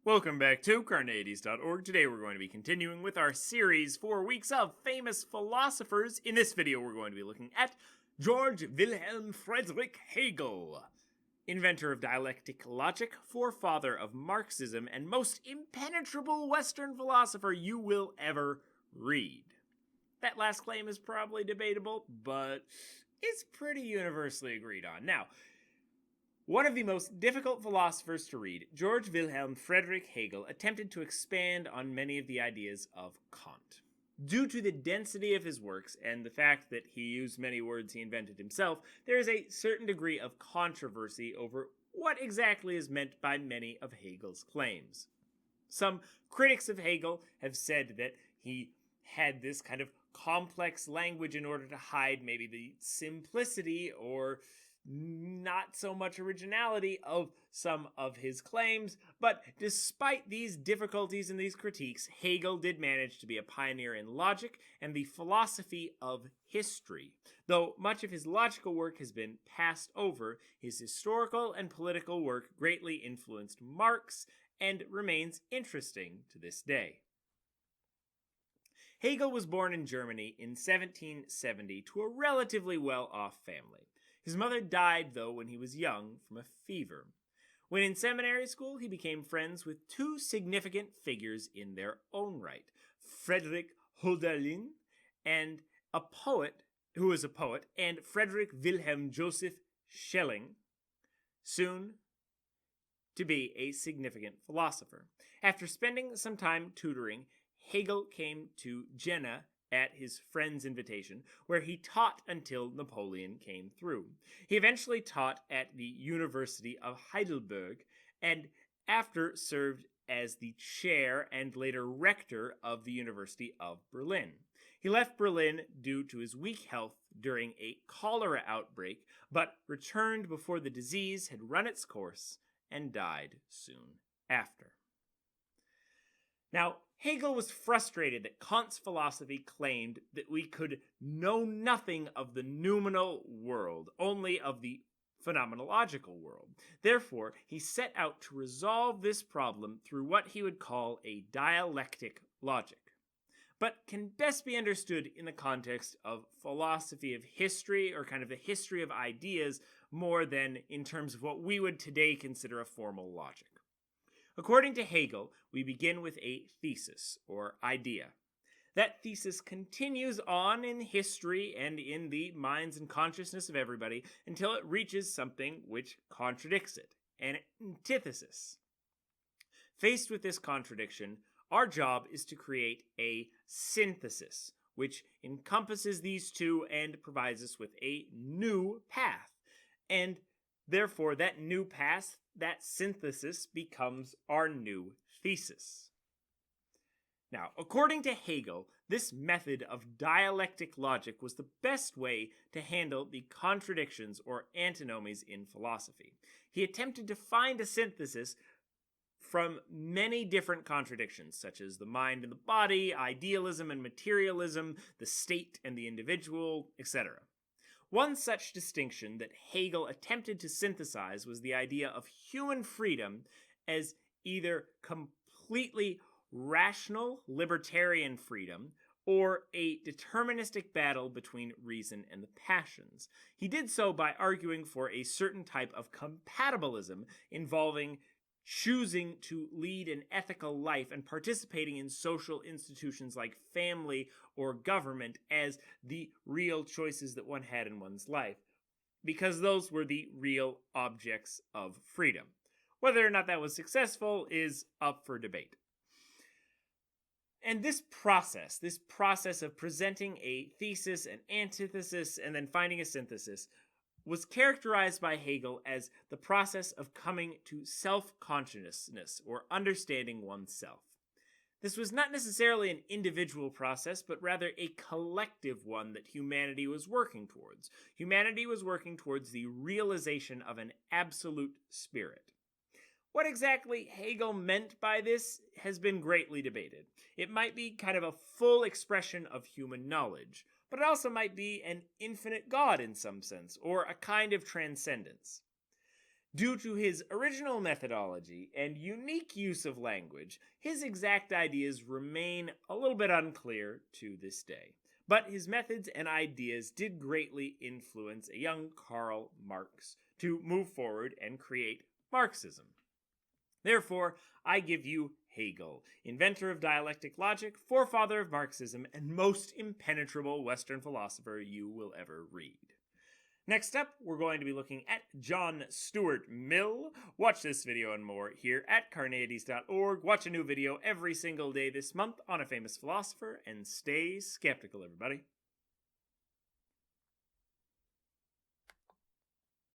Welcome back to Carneades.org. Today we're going to be continuing with our series 4 weeks of famous philosophers. In this video we're going to be looking at Georg Wilhelm Friedrich Hegel, inventor of dialectic logic, forefather of Marxism, and most impenetrable Western philosopher you will ever read. That last claim is probably debatable, but it's pretty universally agreed on. Now, one of the most difficult philosophers to read, Georg Wilhelm Friedrich Hegel attempted to expand on many of the ideas of Kant. Due to the density of his works and the fact that he used many words he invented himself, there is a certain degree of controversy over what exactly is meant by many of Hegel's claims. Some critics of Hegel have said that he had this kind of complex language in order to hide maybe the simplicity or not so much originality of some of his claims, but despite these difficulties and these critiques, Hegel did manage to be a pioneer in logic and the philosophy of history. Though much of his logical work has been passed over, his historical and political work greatly influenced Marx and remains interesting to this day. Hegel was born in Germany in 1770 to a relatively well-off family. His mother died, though, when he was young from a fever. When in seminary school, he became friends with two significant figures in their own right, Friedrich Hölderlin, and who was a poet, and Friedrich Wilhelm Joseph Schelling, soon to be a significant philosopher. After spending some time tutoring, Hegel came to Jena at his friend's invitation, where he taught until Napoleon came through. He eventually taught at the University of Heidelberg, and after served as the chair and later rector of the University of Berlin. He left Berlin due to his weak health during a cholera outbreak, but returned before the disease had run its course and died soon after. Now, Hegel was frustrated that Kant's philosophy claimed that we could know nothing of the noumenal world, only of the phenomenological world. Therefore, he set out to resolve this problem through what he would call a dialectic logic, but can best be understood in the context of philosophy of history, or kind of the history of ideas, more than in terms of what we would today consider a formal logic. According to Hegel, we begin with a thesis, or idea. That thesis continues on in history and in the minds and consciousness of everybody until it reaches something which contradicts it, an antithesis. Faced with this contradiction, our job is to create a synthesis, which encompasses these two and provides us with a new path. And therefore, that new path, that synthesis, becomes our new thesis. Now, according to Hegel, this method of dialectic logic was the best way to handle the contradictions or antinomies in philosophy. He attempted to find a synthesis from many different contradictions, such as the mind and the body, idealism and materialism, the state and the individual, etc. One such distinction that Hegel attempted to synthesize was the idea of human freedom as either completely rational, libertarian freedom, or a deterministic battle between reason and the passions. He did so by arguing for a certain type of compatibilism involving choosing to lead an ethical life and participating in social institutions like family or government as the real choices that one had in one's life, because those were the real objects of freedom. Whether or not that was successful is up for debate. And this process of presenting a thesis, an antithesis, and then finding a synthesis was characterized by Hegel as the process of coming to self-consciousness, or understanding oneself. This was not necessarily an individual process, but rather a collective one that humanity was working towards. Humanity was working towards the realization of an absolute spirit. What exactly Hegel meant by this has been greatly debated. It might be kind of a full expression of human knowledge, but it also might be an infinite God in some sense, or a kind of transcendence. Due to his original methodology and unique use of language, his exact ideas remain a little bit unclear to this day. But his methods and ideas did greatly influence a young Karl Marx to move forward and create Marxism. Therefore, I give you Hegel, inventor of dialectic logic, forefather of Marxism, and most impenetrable Western philosopher you will ever read. Next up, we're going to be looking at John Stuart Mill. Watch this video and more here at Carneades.org. Watch a new video every single day this month on a famous philosopher, and stay skeptical, everybody.